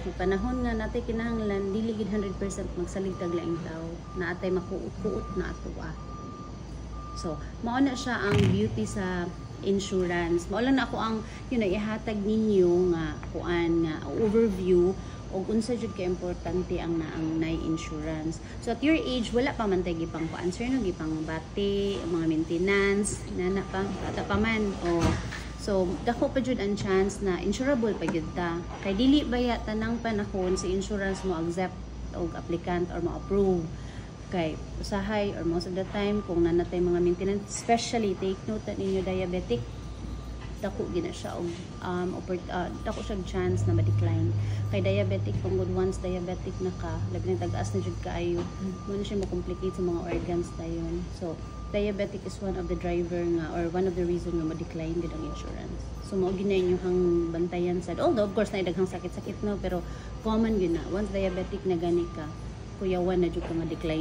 kung panahon nga natay kinahanglan dili gid 100% magsalig tag laing tao na atay makuot-kuot na atoa. So mao na siya ang beauty sa insurance. Mao lang na ako ang ihatag ninyo nga kuan nga overview og unsa jud ka importante ang nay insurance. So at your age wala pa man tay gipang answer no gipang bati, mga maintenance, nana pa ata pa man. So dako pa jud ang chance na insurable pa gyud ta. Kay dili baya tanang panahon si insurance mo accept og applicant or mo approve. Kay usahay or most of the time kung nanatay mga maintenance, especially take note na ninyo diabetic, dako gina siya og dako siya chance na ma-decline. Kay diabetic kung good once diabetic na ka, labi na tag-as na jud kaayo, mo na siya ma-complicate sa mga organs dayon. So diabetic is one of the driver nga or one of the reason nga ma-decline gid ang insurance. So mao gina inyong bantayan sad. Although of course na daghang sakit-sakit no, pero common gyud na once diabetic na gani ka, kuyawan na jud ka ma-decline.